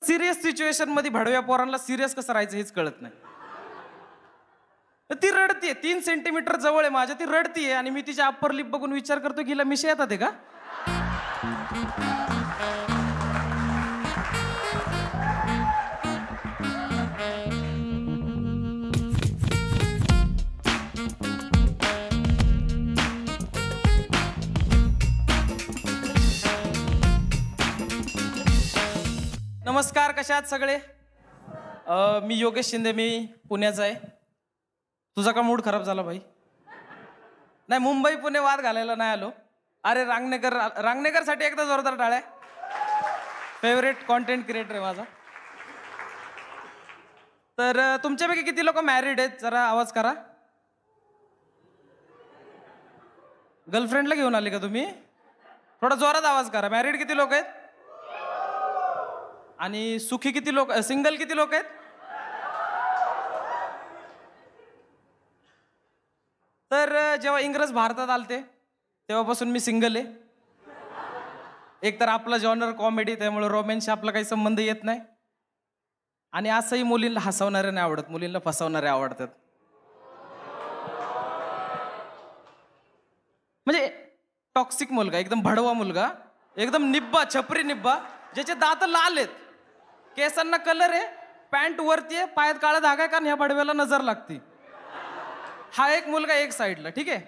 Serious situation मध्ये भडव्या पोरांना serious कसं राहायचं हेच कळत नाही. ती रडतीये, 3 सेंटीमीटर जवळ आहे माझ्या, ती रडतीये आणि मी तिच्या अप्पर लिप बघून विचार करतो की हिला मिशा येतात आहे का. नमस्कार, कशा आहात सगळे. मी योगेश शिंदे, मी पुण्याचा आहे. तुझा का मूड खराब झाला भाई? नाही, मुंबई पुणे वाद घालायला नाही आलो. अरे रांगणेकरसाठी एकदा जोरदार टाळ्या. फेवरेट कॉन्टेंट क्रिएटर आहे माझा. तर तुमच्यापैकी किती लोक मॅरिड आहेत? जरा आवाज करा. गर्लफ्रेंडला घेऊन आले का तुम्ही? थोडा जोरात आवाज करा. मॅरिड किती लोक आहेत? आणि सुखी किती लोक, सिंगल किती लोक आहेत? तर जेव्हा इंग्रज भारतात आलते तेव्हापासून मी सिंगल आहे. एकतर आपला जॉनर कॉमेडी, त्यामुळे रोमॅन्सशी आपला काही संबंध येत नाही. आणि असंही मुलींना हसवणारे नाही आवडत, मुलींना फसवणारे आवडतात. म्हणजे टॉक्सिक मुलगा, एकदम भडवा मुलगा, एकदम निब्बा, छपरी निब्बा, ज्याचे दात लाल आहेत, केसांना कलर आहे, पॅन्ट वरती आहे, पायात काळा धागा आहे, कारण ह्या भडव्याला नजर लागती. हा एक मुलगा एक साईडला, ठीक आहे.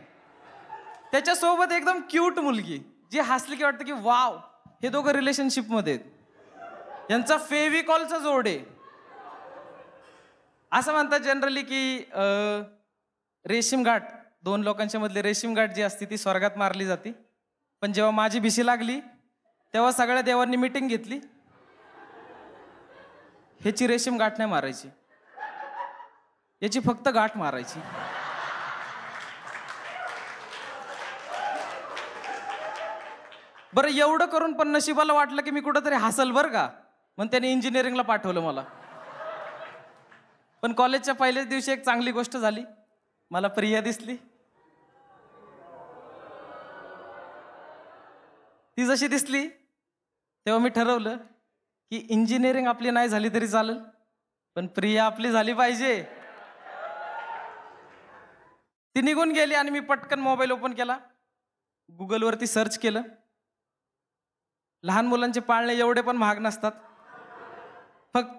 त्याच्यासोबत एकदम क्यूट मुलगी, जी हसली की वाटतं की वाव, हे दोघं रिलेशनशिप मध्ये आहेत, यांचा फेविकॉलचा जोड आहे. असं म्हणतात जनरली की रेशीम गाठ, 2 लोकांच्या मधली रेशीम गाठ जी असते ती स्वर्गात मारली जाते. पण जेव्हा माझी भिशी लागली तेव्हा सगळ्या देवांनी मीटिंग घेतली. ह्याची रेशीम गाठ नाही मारायची, याची फक्त गाठ मारायची. बरं, एवढं करून पण नशिबाला वाटलं की मी कुठंतरी हसल बरं का, म्हणून त्याने इंजिनिअरिंगला पाठवलं मला. पण कॉलेजच्या पहिल्याच दिवशी एक चांगली गोष्ट झाली, मला प्रिया दिसली. ती जशी दिसली तेव्हा मी ठरवलं की इंजिनिअरिंग आपली नाही झाली तरी चालेल, पण प्रिया आपली झाली पाहिजे. ती निघून गेली आणि मी पटकन मोबाईल ओपन केला, गुगलवरती सर्च केलं. लहान मुलांचे पाळणे एवढे पण महाग नसतात,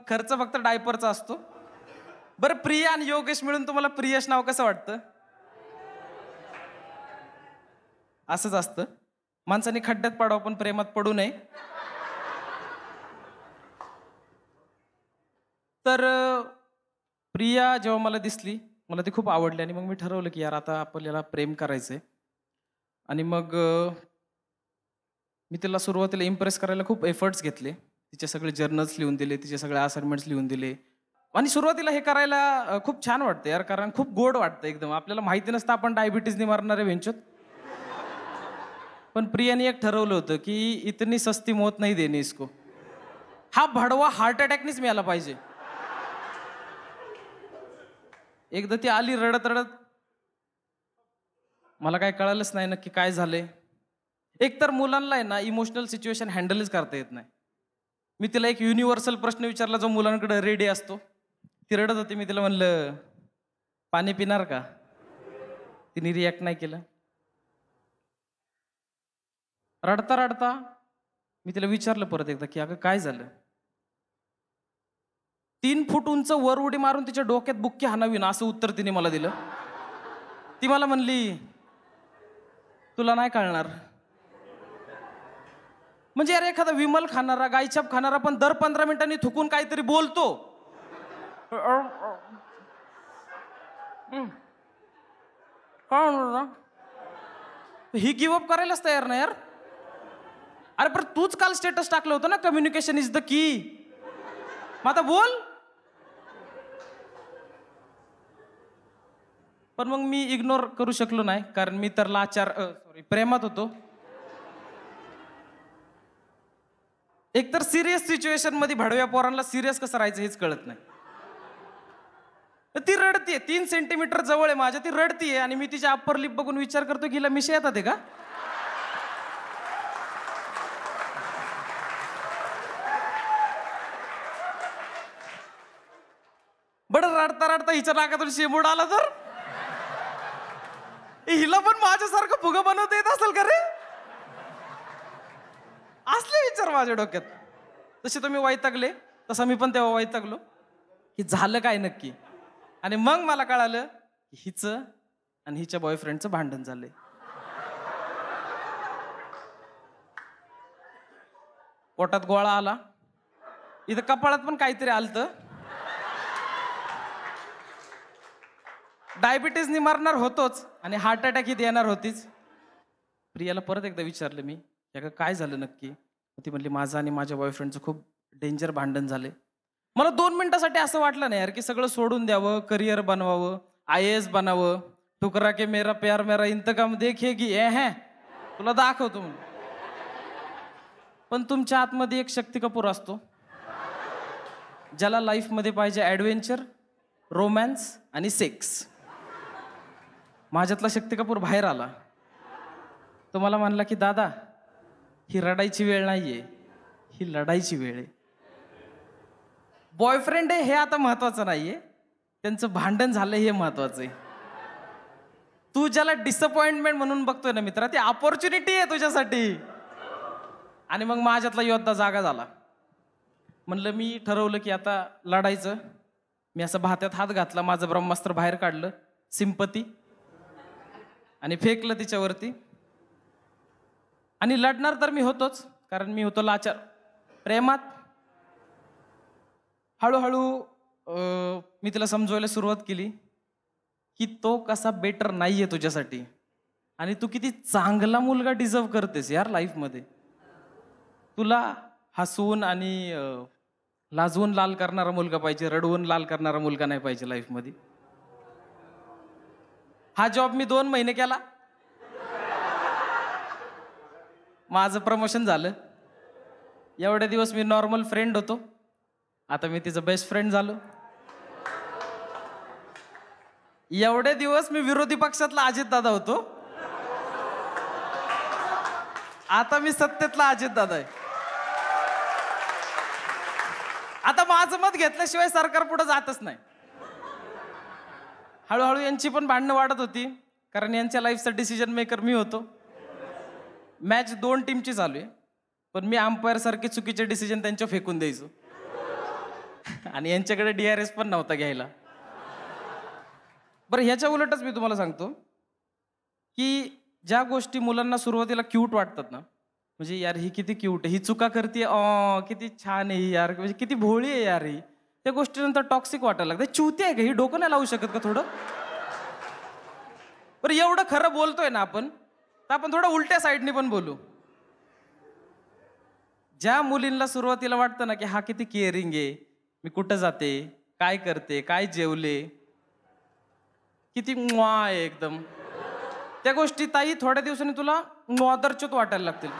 खर्च फक्त डायपरचा असतो. बरं, प्रिया आणि योगेश मिळून तुम्हाला प्रियश नाव कसं वाटतं? असंच असतं, माणसाने खड्ड्यात पडावं पण प्रेमात पडू नये. तर प्रिया जेव्हा मला दिसली, मला ती खूप आवडली आणि मग मी ठरवलं की यार आता आपल्याला प्रेम करायचंय. आणि मग मी तिला सुरुवातीला इम्प्रेस करायला खूप एफर्ट्स घेतले. तिचे सगळे जर्नल्स लिहून दिले, तिचे सगळे असाइनमेंट्स लिहून दिले. आणि सुरुवातीला हे करायला खूप छान वाटतं यार, कारण खूप गोड वाटतं एकदम. आपल्याला माहिती नसतं आपण डायबिटीजने मारणारे वेंचोत. पण प्रियाने एक ठरवलं होतं की इतनी सस्ती मौत नाही देणे इसको. हा भडवा हार्ट अटॅकनीच मिळाला पाहिजे. एकदा ती आली रडत रडत, मला काय कळालंच नाही नक्की काय झालंय. एकतर मुलांना आहे ना इमोशनल सिच्युएशन हँडलच करता येत नाही. मी तिला एक युनिव्हर्सल प्रश्न विचारला जो मुलांकडे रेडी असतो. ती रडत होती, मी तिला म्हणलं पाणी पिणार का? तिने रिॲक्ट नाही केलं. रडता रडता मी तिला विचारलं परत एकदा की अगं काय झालं? 3 फूट उंच वर उडी मारून तिच्या डोक्यात बुक्की हाणावी ना, असं उत्तर तिने मला दिलं. ती मला म्हणली तुला नाही कळणार. म्हणजे यार एखादा विमल खाणारा, गायछाप खाणारा पण दर 15 मिनिटांनी थुकून काहीतरी बोलतो. काय म्हणणार, ही गिव्ह अप करायलाच तयार नाही यार. अरे पण तूच काल स्टेटस टाकलं होतं ना, कम्युनिकेशन इज द की. मग आता बोल. पण मग मी इग्नोर करू शकलो नाही, कारण मी तर प्रेमात होतो. एकतर सिरियस सिच्युएशन मध्ये भडव्या पोरांना सिरियस कसं राहायचं हेच कळत नाही. ती रडतीये, 3 सेंटीमीटर जवळ आहे माझ्या, ती रडतीये आणि मी तिच्या अप्पर लिप बघून विचार करतो की हिला मिशा येतात आहे का. रडता रडता हिच्या नाकातून शेंबूड आला तर हिला पण माझ्यासारखं फुगं बनवता येत असेल का रे? असले विचार माझ्या डोक्यात. तसे तुम्ही वैतागले, तसा मी पण तेव्हा वैतागलो की झालं काय नक्की. आणि मग मला कळालं की हिचं आणि हिच्या बॉयफ्रेंडचं भांडण झालंय. पोटात गोळा आला, इथं कपाळात पण काहीतरी आलतं. डायबिटीजनी मरणार होतोच आणि हार्ट अटॅक इथे येणार होतीच. प्रियाला परत एकदा विचारलं मी, काय झालं नक्की? ती म्हणली माझं आणि माझ्या बॉयफ्रेंडचं खूप डेंजर भांडण झाले. मला 2 मिनिटासाठी असं वाटलं नाही यार की सगळं सोडून द्यावं, करिअर बनवावं, IAS बनावं. ठुकरा के मेरा प्यार मेरा इंतकाम देखेगी हे तुला दाखवतो म्हणून. पण तुमच्या आतमध्ये एक शक्ती कपूर असतो ज्याला लाईफमध्ये पाहिजे ॲडव्हेंचर, रोमॅन्स आणि सेक्स. माझ्यातला शक्ती कपूर बाहेर आला. तो मला म्हणला की दादा, ही रडायची वेळ नाहीये, ही लढायची वेळ आहे. बॉयफ्रेंड आहे हे आता महत्वाचं नाहीये, त्यांचं भांडण झालं हे महत्वाचं आहे. तू ज्याला डिसअपॉइंटमेंट म्हणून बघतोय ना मित्रा, ती अपॉर्च्युनिटी आहे तुझ्यासाठी. आणि मग माझ्यातला योद्धा जागा झाला. म्हणलं मी ठरवलं की आता लढायचं. मी असं भात्यात हात घातला, माझं ब्रह्मास्त्र बाहेर काढलं, सिंपती, आणि फेकलं तिच्यावरती. आणि लढणार तर मी होतोच, कारण मी होतो लाचार प्रेमात. हळूहळू मी तिला समजवायला सुरुवात केली की तो कसा बेटर नाहीये तुझ्यासाठी, आणि तू किती चांगला मुलगा डिझर्व करतेस यार लाईफमध्ये. तुला हसवून आणि लाजवून लाल करणारा मुलगा पाहिजे, रडवून लाल करणारा मुलगा नाही पाहिजे लाईफमध्ये. हा जॉब मी 2 महिने केला, माझं प्रमोशन झालं. एवढे दिवस मी नॉर्मल फ्रेंड होतो, आता मी तिचं बेस्ट फ्रेंड झालो. एवढे दिवस मी विरोधी पक्षातला अजित दादा होतो, आता मी सत्तेतला अजित दादा आहे. आता माझं मत घेतल्याशिवाय सरकार पुढे जातच नाही. हळूहळू यांची पण भांडणं वाढत होती, कारण यांच्या लाईफचा डिसिजन मेकर मी होतो. मॅच 2 टीमची चालू आहे, पण मी अंपायर सारखे चुकीचे डिसिजन त्यांच्या फेकून द्यायचो. आणि यांच्याकडे DRS पण नव्हता घ्यायला. बरं, ह्याच्या उलटच मी तुम्हाला सांगतो की ज्या गोष्टी मुलांना सुरुवातीला क्यूट वाटतात ना, म्हणजे यार ही किती क्यूट आहे, ही चुका करते, किती छान आहे यार, म्हणजे किती भोळी आहे यार ही, त्या गोष्टीनंतर टॉक्सिक वाटायला लागतं. चुती आहे का ही, डोकं नाही लावू शकत का थोडं? बरं, एवढं खरं बोलतोय ना आपण, तर आपण थोडं उलट्या साईडने पण बोलू. ज्या मुलींना सुरुवातीला वाटतं ना की हा किती केअरिंग आहे, मी कुठं जाते, काय करते, काय जेवले, किती म्वा आहे एकदम, त्या गोष्टी ताई थोड्या दिवसांनी तुला नॉदरच्युत वाटायला लागतील.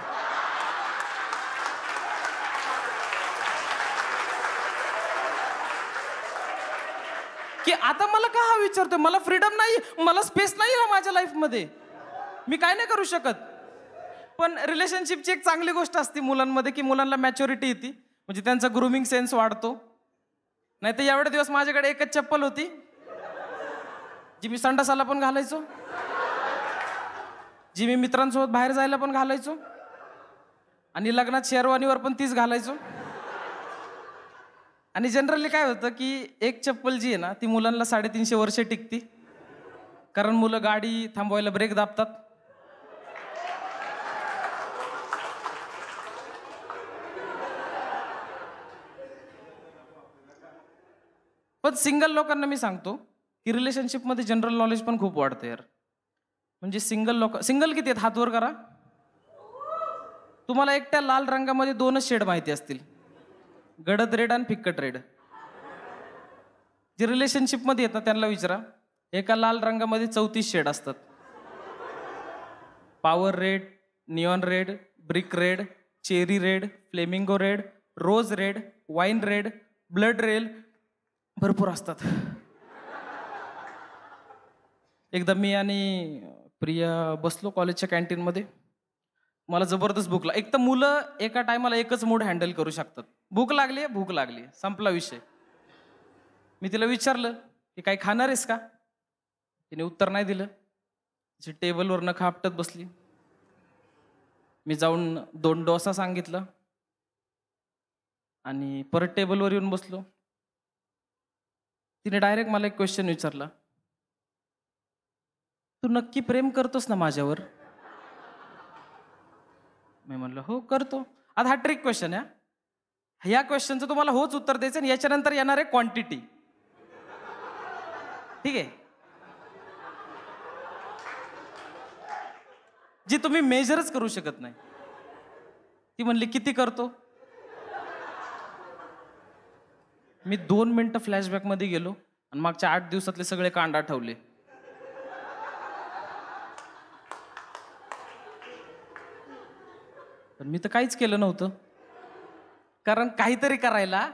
की आता मला का हा विचारतोय, मला फ्रीडम नाही, मला स्पेस नाही ना माझ्या लाईफमध्ये, मी काय नाही करू शकत. पण रिलेशनशिपची एक चांगली गोष्ट असते मुलांमध्ये की मुलांना मॅच्युरिटी येते, म्हणजे त्यांचा ग्रूमिंग सेन्स वाढतो. नाही तर एवढे दिवस माझ्याकडे एकच चप्पल होती जी मी संडासाला पण घालायचो, जी मी मित्रांसोबत बाहेर जायला पण घालायचो, आणि लग्नात शेरवानीवर पण तीच घालायचो. आणि जनरली काय होतं की एक चप्पल जी आहे ना ती मुलांना 350 वर्ष टिकती, कारण मुलं गाडी थांबवायला ब्रेक दाबतात. पण सिंगल लोकांना मी सांगतो की रिलेशनशिपमध्ये जनरल नॉलेज पण खूप वाढतं यार. म्हणजे सिंगल किती आहेत, हात वर करा. तुम्हाला एकट्या लाल रंगामध्ये 2च शेड माहिती असतील, गडद रेड आणि फिक्कट रेड. जे रिलेशनशिपमध्ये येतात त्यांना विचारा, एका लाल रंगामध्ये 34 शेड असतात. Power red, neon red, brick red, cherry red, flamingo red, rose red, wine red, blood red, भरपूर असतात. एकदा मी आणि प्रिया बसलो कॉलेजच्या कॅन्टीनमध्ये. मला जबरदस्त भूक एक तर मुलं एका टायमाला एकच मूड हँडल करू शकतात. भूक लागली, संपला विषय. मी तिला विचारलं की काही खाणार आहेस का? तिने उत्तर नाही दिलं. तिची टेबलवर नखं आपटत बसली. मी जाऊन 2 डोसा सांगितलं आणि परत टेबलवर येऊन बसलो. तिने डायरेक्ट मला एक क्वेश्चन विचारला, तू नक्की प्रेम करतोस ना माझ्यावर? मी म्हणलं हो करतो. आता हा ट्रिक क्वेश्चन आहे. ह्या क्वेश्चनचं तुम्हाला होच उत्तर द्यायचं आणि याच्यानंतर येणार आहे क्वांटिटी. ठीक आहे, जी तुम्ही मेजरच करू शकत नाही. ती म्हणली किती करतो? मी 2 मिनिटं फ्लॅशबॅक मध्ये गेलो आणि मागच्या 8 दिवसातले सगळे कांड आठवले. पण मी तर काहीच केलं नव्हतं, कारण काहीतरी करायला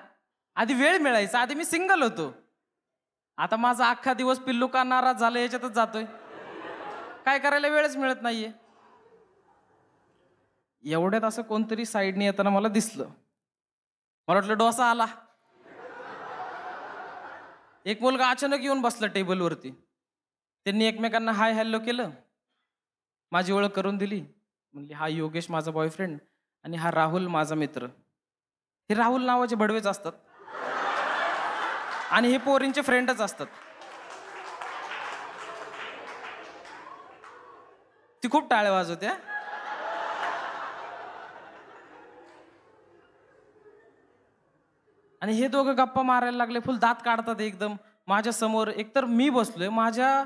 आधी वेळ मिळायचा. आधी मी सिंगल होतो. आता माझा अख्खा दिवस पिल्लू का नाराज झालं याच्यातच जातोय. काय करायला वेळच मिळत नाहीये. एवढ्यात असं कोणतरी साईडने येताना मला दिसलं. मला वाटलं डोसा आला. एक मुलगा अचानक येऊन बसला टेबलवरती. त्यांनी एकमेकांना हाय हॅलो केलं. माझी ओळख करून दिली. म्हणली हा योगेश माझा बॉयफ्रेंड आणि हा राहुल माझा मित्र. हे राहुल नावाचे भडवेच असतात आणि हे पोरींचे फ्रेंडच असतात. ती खूप टाळ्या वाजवत्या. आणि हे दोघं गप्पा मारायला लागले. फुल दात काढतात एकदम माझ्या समोर. एकतर मी बसलोय, माझ्या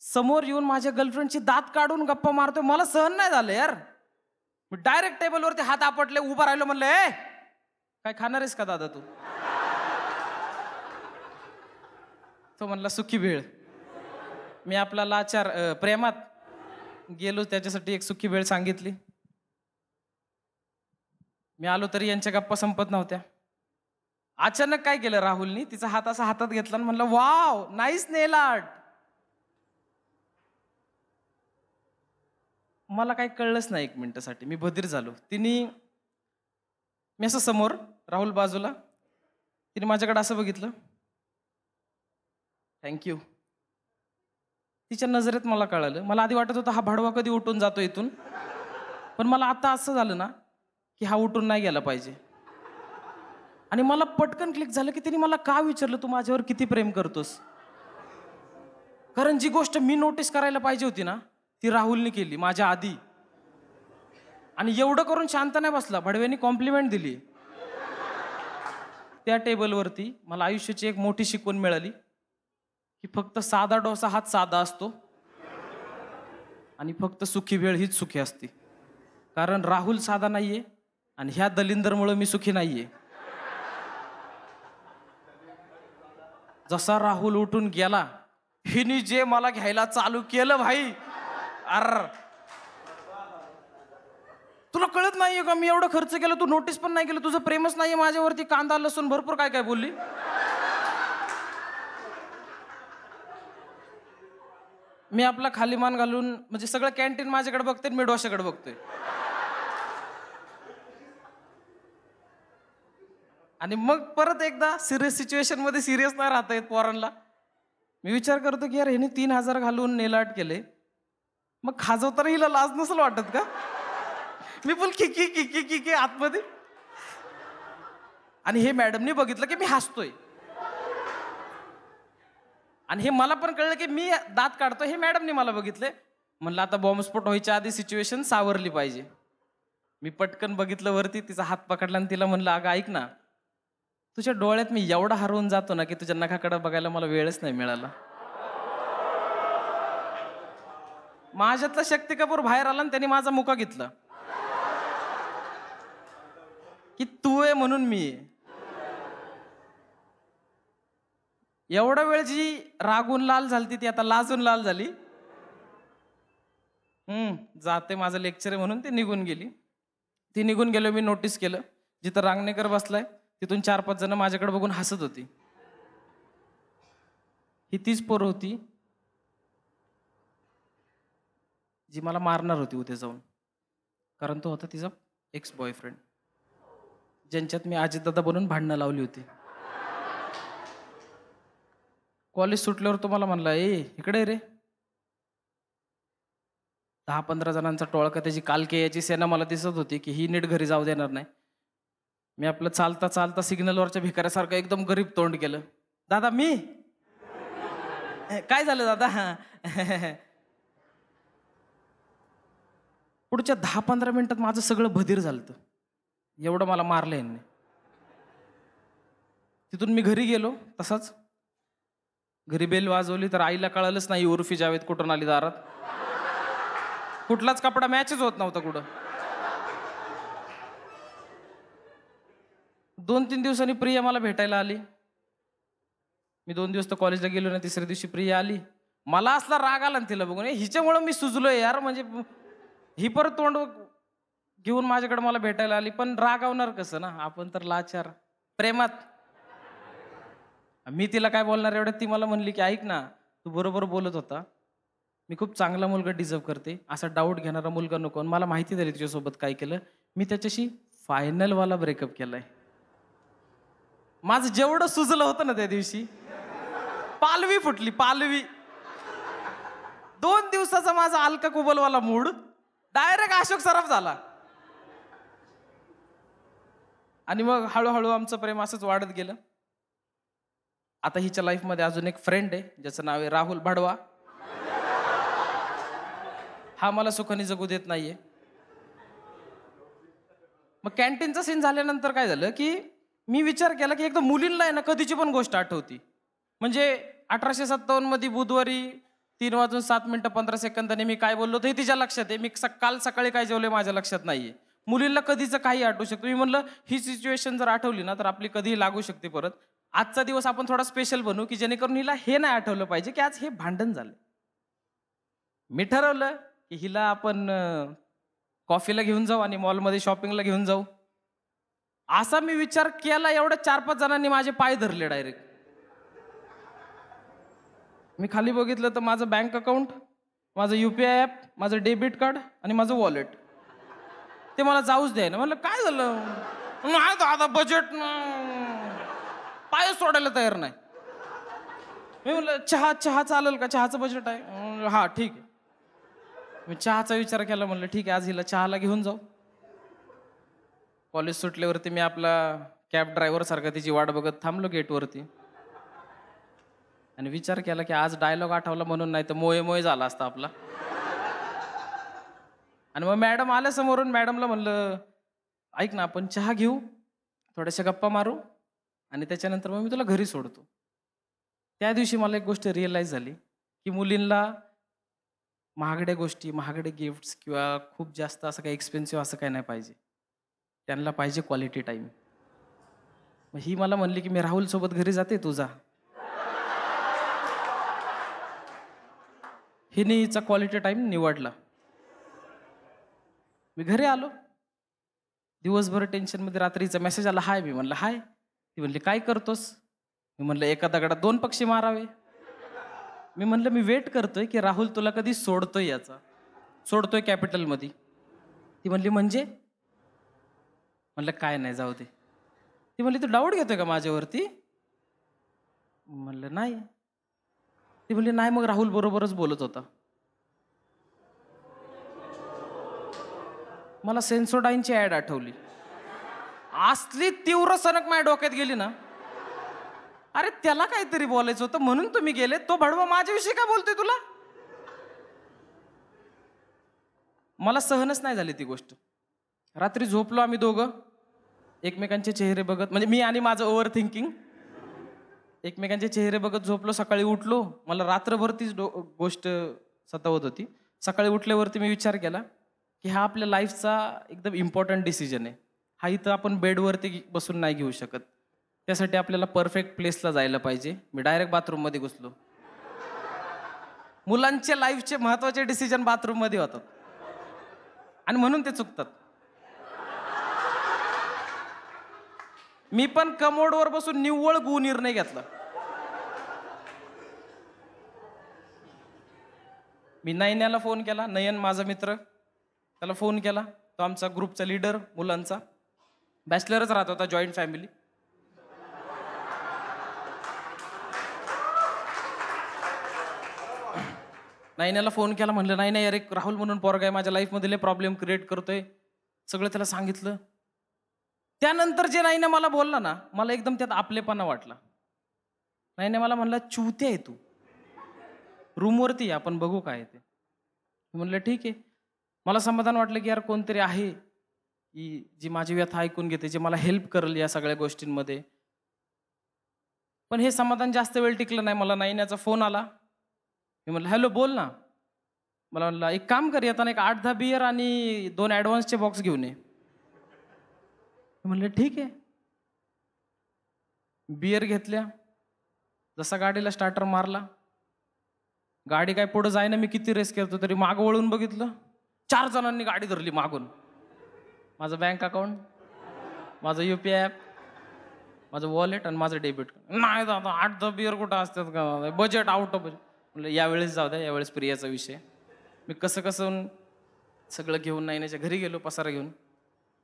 समोर येऊन माझ्या गर्लफ्रेंडची दात काढून गप्पा मारतोय. मला सहन नाही झालं यार. मी डायरेक्ट टेबलवरती हात आपटले, उभा राहिलो. म्हणलं ए काय खाणार आहेस का दादा तू? तो म्हणला सुखी भेळ. मी आपला लाचार प्रेमात गेलो, त्याच्यासाठी एक सुखी भेळ सांगितली. मी आलो तरी यांच्या गप्पा संपत नव्हत्या. अचानक काय केलं राहुलनी, तिचा हात असा हातात घेतला आणि म्हणलं वाव नाईस नेल आर्ट. मला काही कळलंच नाही 1 मिनिटासाठी. मी बधीर झालो. मी असं समोर, राहुल बाजूला. तिने माझ्याकडे असं बघितलं. थँक्यू. तिच्या नजरेत मला कळालं. मला आधी वाटत होतं हा भाडवा कधी उठून जातो इथून, पण मला आता असं झालं ना की हा उठून नाही गेला पाहिजे. आणि मला पटकन क्लिक झालं की तिने मला का विचारलं तू माझ्यावर किती प्रेम करतोस? कारण जी गोष्ट मी नोटीस करायला पाहिजे होती ना, ती राहुलने केली माझ्या आधी. आणि एवढं करून शांत नाही बसला, भडव्यानी कॉम्प्लिमेंट दिली. त्या टेबलवरती मला आयुष्याची एक मोठी शिकवण मिळाली की फक्त साधा डोसा हाच साधा असतो आणि फक्त सुखी वेळ हीच सुखी असते. कारण राहुल साधा नाहीये आणि ह्या दलिंदरमुळे मी सुखी नाहीये. जसा राहुल उठून गेला, हिनी जे मला घ्यायला चालू केलं भाई, अर तुला कळत नाहीये का मी एवढं खर्च केलं, तू नोटीस पण नाही केलं, तुझं प्रेमच नाहीये माझ्यावरती. कांदा लसूण भरपूर काय काय बोलली. मी आपला खाली मान घालून, म्हणजे सगळं कॅन्टीन माझ्याकडे बघते, मी डोशाकडे बघतोय. आणि मग परत एकदा सिरियस सिच्युएशन मध्ये सिरियस नाही राहता येत पोरांना. मी विचार करतो की यार ह्याने 3,000 घालून नेल आर्ट केले, मग खाजवताना हिला लाज नसेल वाटत का? मी बोल की की की की की की आतमध्ये. आणि हे मॅडमनी बघितलं की मी हसतोय. आणि हे मला पण कळलं की मी दात काढतोय. हे मॅडमनी मला बघितले. म्हणलं आता बॉम्बस्फोट व्हायच्या आधी सिच्युएशन सावरली पाहिजे. मी पटकन बघितलं वरती, तिचा हात पकडला आणि तिला म्हणलं अगं ऐक ना, तुझ्या डोळ्यात मी एवढा हरवून जातो ना की तुझ्या नखाकडे बघायला मला वेळच नाही मिळाला. माझ्यातला शक्ती कपूर बाहेर आला आणि त्यांनी माझा मुका घेतला की तू आहे म्हणून मी आहे. एवढा वेळ जी रागून लाल झाली ती आता लाजून लाल झाली. जाते माझं लेक्चर आहे म्हणून ती निघून गेली. ती निघून गेलो, मी नोटीस केलं जिथं रांगणेकर बसलाय तिथून 4-5 जण माझ्याकडे बघून हसत होती. ही तीच पोर होती जी मला मारणार होती उद्या जाऊन. कारण तो होता तिचा एक्स बॉयफ्रेंड, ज्यांच्यात मी अजितदादा बनून भांडणं लावली होती. कॉलेज सुटल्यावर तो मला म्हणला, ए इकडे ये रे. 10-15 जणांचा टोळका, त्याची कालके याची सेना मला दिसत होती की ही नीट घरी जाऊ देणार नाही. मी आपलं चालता चालता सिग्नलवरच्या भिकाऱ्यासारखं एकदम गरीब तोंड केलं. दादा मी काय झालं दादा? पुढच्या 10-15 मिनिटात माझं सगळं भदीर झालं. एवढं मला मारलं यांनी. तिथून मी घरी गेलो. तसाच घरी बेल वाजवली तर आईला कळालंच नाही उर्फी जावेद कुठून आली दारात. कुठलाच कपडा मॅचच होत नव्हता कुठं. 2-3 दिवसांनी प्रिया मला भेटायला आली. मी 2 दिवस तर कॉलेजला गेलो ना. तिसऱ्या दिवशी प्रिया आली. मला असला राग आला ना तिला बघून, हिच्यामुळं मी सुजलोय यार. म्हणजे ही परत तोंड घेऊन माझ्याकडे मला भेटायला आली. पण रागावणार कसं ना, आपण तर लाचार प्रेमात. मी तिला काय बोलणार एवढ्यात ती मला म्हणली की ऐक ना, तू बरोबर बोलत होता, मी खूप चांगला मुलगा डिझर्व करते, असा डाऊट घेणारा मुलगा नको. आणि मला माहिती झाली तुझ्यासोबत काय केलं. मी त्याच्याशी फायनलवाला ब्रेकअप केलाय. माझं जेवढं सुजलं होतं ना त्या दिवशी, पालवी फुटली, पालवी. 2 दिवसाचा माझा अलका कुबलवाला मूड डायरेक्ट अशोक सराफ झाला. आणि मग हळूहळू आमचं प्रेम असंच वाढत गेलं. आता हिच्या लाईफमध्ये अजून एक फ्रेंड आहे ज्याचं नाव आहे राहुल भडवा. हा मला सुखाने जगू देत नाहीये. मग कॅन्टीनचा सीन झाल्यानंतर काय झालं की मी विचार केला की एकदा मुलींना आहे ना कधीची पण गोष्ट आठवती. म्हणजे 1857 मध्ये बुधवारी 3:07:15 मी काय बोललो ते तिच्या लक्षात आहे. मी काल सकाळी काय जेवले माझ्या लक्षात नाहीये. मुलींना कधीचं काही आठवू शकतो. मी म्हणलं ही सिच्युएशन जर आठवली ना तर आपली कधीही लागू शकते परत. आजचा दिवस आपण थोडा स्पेशल बनवू की जेणेकरून हिला हे नाही आठवलं पाहिजे की आज हे भांडण झालं. मी ठरवलं की हिला आपण कॉफीला घेऊन जाऊ आणि मॉलमध्ये शॉपिंगला घेऊन जाऊ. असा मी विचार केला, एवढ्या 4-5 जणांनी माझे पाय धरले डायरेक्ट. मी खाली बघितलं तर माझं बँक अकाउंट, माझं UPI ॲप, माझं डेबिट कार्ड आणि माझं वॉलेट ते मला जाऊच द्यायला. म्हणलं काय झालं? नाही दादा बजेट पाय सोडायला तयार नाही. मी म्हणलं चहा चालेल का? चहाचं बजेट आहे. हा ठीक आहे. मी चहाचा विचार केला. म्हणलं ठीक आहे आज हिला चहाला घेऊन जाऊ. कॉलेज सुटल्यावरती मी आपला कॅब ड्रायव्हर सारखा तिची वाट बघत थांबलो गेटवरती आणि विचार केला की आज डायलॉग आठवला म्हणून, नाही तर मोये मोये झाला असता आपला. आणि मग मॅडम आल्या समोरून. मॅडमला म्हणलं ऐक ना आपण चहा घेऊ, थोड्याशा गप्पा मारू आणि त्याच्यानंतर मग मी तुला घरी सोडतो. त्या दिवशी मला एक गोष्ट रिअलाईज झाली की मुलींना महागड्या गोष्टी, महागडे गिफ्ट्स किंवा खूप जास्त असं काही एक्सपेन्सिव्ह असं काही नाही पाहिजे. त्यांना पाहिजे क्वालिटी टाईम. मग ही मला म्हणली की मी राहुल सोबत घरी जाते, तू जा. हिने हिचा क्वालिटी टाईम निवडला. मी घरी आलो. दिवसभर टेन्शनमध्ये. रात्रीचा मेसेज आला हाय. मी म्हणलं हाय. ती म्हणली काय करतोस? मी म्हणलं एका दगडात 2 पक्षी मारावे. मी म्हणलं मी वेट करतोय की राहुल तुला कधी सोडतोय, याचा सोडतोय कॅपिटलमध्ये. ती म्हणली म्हणजे? म्हणलं काय नाही जाऊ दे. ती म्हणली तू डाऊट घेतोय का माझ्यावरती? म्हणलं नाही. ती म्हणली नाही मग राहुल बरोबरच बोलत होता. मला सेन्सोडाईनची ॲड आठवली. असली तीव्र सनक माझ्या डोक्यात गेली ना. अरे त्याला काहीतरी बोलायचं होतं म्हणून तुम्ही गेले. तो भडवा माझ्याविषयी काय बोलतोय तुला? मला सहनच नाही झाली ती गोष्ट. रात्री झोपलो आम्ही दोघं एकमेकांचे चेहरे बघत, म्हणजे मी आणि माझं ओव्हर थिंकिंग. एकमेकांचे चेहरे बघत झोपलो. सकाळी उठलो. मला रात्रभर तीच गोष्ट सतावत होती. सकाळी उठल्यावरती मी विचार केला की हा आपल्या लाईफचा एकदम इम्पॉर्टंट डिसिजन आहे. हा इथं आपण बेडवरती बसून नाही घेऊ शकत. त्यासाठी आपल्याला परफेक्ट प्लेसला जायला पाहिजे. मी डायरेक्ट बाथरूममध्ये घुसलो. मुलांच्या लाईफचे महत्त्वाचे डिसिजन बाथरूममध्ये होतात आणि म्हणून ते चुकतात. मी पण कमोडवर बसून निव्वळ गु निर्णय घेतला. मी नयनाला फोन केला. नयन माझा मित्र, त्याला फोन केला. तो आमचा ग्रुपचा लीडर मुलांचा. बॅचलरच राहत होता, जॉईंट फॅमिली. नाईनाला फोन केला, म्हणलं नाही यार, एक राहुल म्हणून पोरगा आहे माझ्या लाईफमध्ये, लय प्रॉब्लेम क्रिएट करतोय. सगळं त्याला सांगितलं. त्यानंतर जे नाईने मला बोलला ना, मला एकदम त्यात आपलेपणा वाटला. नाईने मला म्हणला, चुत्या आहे तू, रूमवरती आपण बघू काय ते. म्हणलं ठीक आहे. मला समाधान वाटलं की यार कोणतरी आहे की जी माझी व्यथा ऐकून घेते, जे मला हेल्प करेल या सगळ्या गोष्टींमध्ये. पण हे समाधान जास्त वेळ टिकलं नाही. मला नाईन्याचा फोन आला. मी म्हटलं हॅलो, बोल ना. मला म्हणला एक काम कर, येताना एक 8-10 बियर आणि 2 ॲडव्हान्सचे बॉक्स घेऊन ये. म्हणलं ठीक आहे. बियर घेतल्या. जसा गाडीला स्टार्टर मारला, गाडी काय पुढं जायना, मी किती रेस करतो तरी मागं वळून बघितलं, 4 जणांनी गाडी धरली मागून. माझं बँक अकाउंट, माझं UPI ॲप, माझं वॉलेट आणि माझं डेबिट कार्ड. नाही दादा, 8-10 बियर कुठं असतात का, बजेट आउट ऑफ बजेट. म्हणलं यावेळेस जाऊ द्या, यावेळेस प्रियाचा विषय. मी कसं सगळं घेऊन नाईनाच्या घरी गेलो, पसारा घेऊन.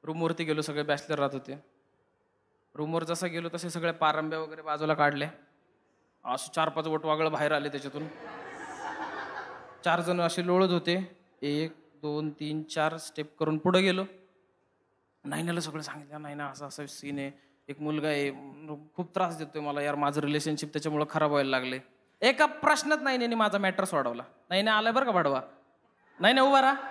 रूमवरती गेलो, सगळे बॅचलर राहत होते. रूमवर जसं गेलो तसे सगळे पारंब्या वगैरे बाजूला काढले. असं 4-5 वटवागळं बाहेर आले त्याच्यातून. 4 जण असे लोळत होते. 1, 2, 3, 4 स्टेप करून पुढे गेलो. नाईनाला सगळं सांगितलं, नाईना असं असं सीन आहे, एक मुलगा आहे, खूप त्रास देतोय मला यार, माझं रिलेशनशिप त्याच्यामुळे खराब व्हायला लागले. एका प्रश्नात नाईने माझा मॅटर सोडवला. नाईने आलाय बरं का भाडवा. नाईने उभा राहा.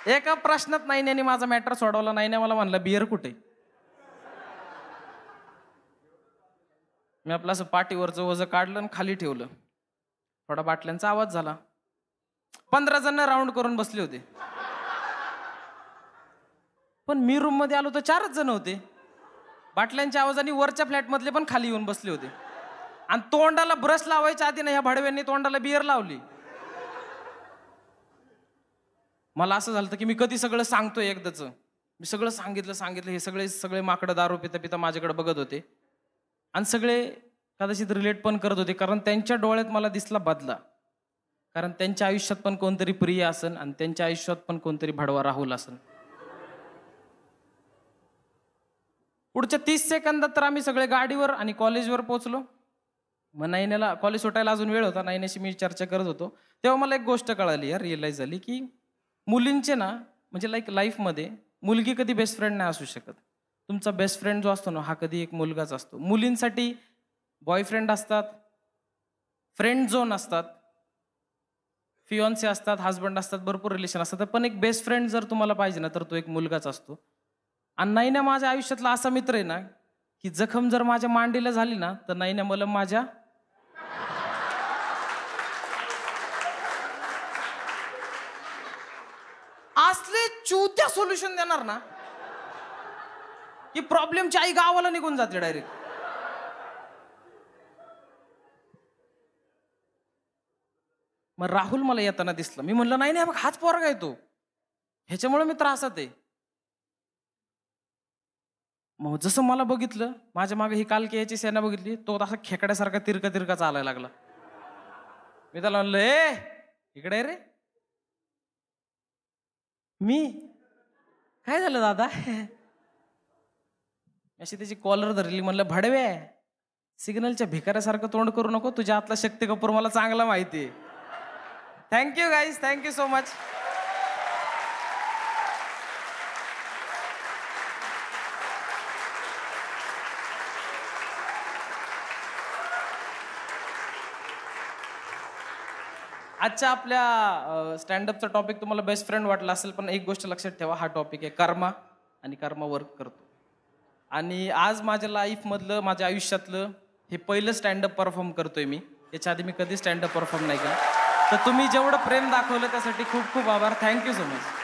एका प्रश्नात नाईने माझा मॅटर सोडवला. नाईने मला म्हणला बियर कुठे. मी आपलं असं पाठीवरचं वजन काढलं आणि खाली ठेवलं. थोडा बाटल्यांचा आवाज झाला. 15 जण राऊंड करून बसले होते. पण मी रूम मध्ये आलो तर 4च जण होते. बाटल्यांच्या आवाजाने वरच्या फ्लॅटमधले पण खाली येऊन बसले होते. आणि तोंडाला ब्रश लावायच्या आधी ना ह्या भाडव्यांनी तोंडाला बियर लावली. मला असं झालं की मी कधी सगळं सांगतोय एकदाच. मी सगळं सांगितलं. हे सगळे माकडं दारू पिता माझ्याकडे बघत होते. आणि सगळे कदाचित रिलेट पण करत होते, कारण त्यांच्या डोळ्यात मला दिसला बदला. कारण त्यांच्या आयुष्यात पण कोणतरी प्रिय असन आणि त्यांच्या आयुष्यात पण कोणतरी भडवा राहुल असन. पुढच्या 30 सेकंदात तर आम्ही सगळे गाडीवर आणि कॉलेजवर पोहोचलो. मग नाईनेला कॉलेज सुटायला अजून वेळ होता. नाईनेशी मी चर्चा करत होतो, तेव्हा मला एक गोष्ट कळाली यार, रिअलाइज झाली की मुलींचे ना, म्हणजे लाईफमध्ये मुलगी कधी बेस्ट फ्रेंड नाही असू शकत. तुमचा बेस्ट फ्रेंड जो असतो ना, हा कधी एक मुलगाच असतो. मुलींसाठी बॉयफ्रेंड असतात, फ्रेंड झोन असतात, फिओन्से असतात, हजबंड असतात, भरपूर रिलेशन असतात. पण एक बेस्ट फ्रेंड जर तुम्हाला पाहिजे ना, तर तो एक मुलगाच असतो. आणि नाईना माझ्या आयुष्यातला असा मित्र आहे ना, की जखम जर माझ्या मांडीला झाली ना, तर नाईना मलम माझ्या असले चुत्या सोल्युशन देणार ना, की प्रॉब्लेमची आई गावाला निघून जाते डायरेक्ट. मग राहुल मला येताना दिसला. मी म्हणलं नाही बघ, हाच पोरगा आहे तो, ह्याच्यामुळे मी त्रासात आहे. मग जसं मला बघितलं, माझ्या मागे ही काल याची सेना बघितली, तो असा खेकड्यासारखा तिरका चालायला लागला. मी त्याला म्हणलं ए इकडे रे. मी काय झालं दादा, अशी त्याची कॉलर धरली. म्हणलं भडवे, सिग्नलच्या भिकाऱ्यासारखं तोंड करू नको, तुझ्या आतला शक्ती कपूर मला चांगला माहिती आहे. Thank you guys, thank you so much. आजच्या आपल्या स्टँडअपचा टॉपिक तुम्हाला बेस्ट फ्रेंड वाटला असेल, पण एक गोष्ट लक्षात ठेवा, हा टॉपिक आहे कर्मा, आणि कर्मा वर्क करतो. आणि आज माझ्या लाईफमधलं, माझ्या आयुष्यातलं हे पहिलं स्टँडअप परफॉर्म करतोय मी. याच्या आधी मी कधी स्टँडअप परफॉर्म नाही केलं. तर तुम्ही जेवढं प्रेम दाखवलं त्यासाठी खूप खूप आभार. Thank you so much.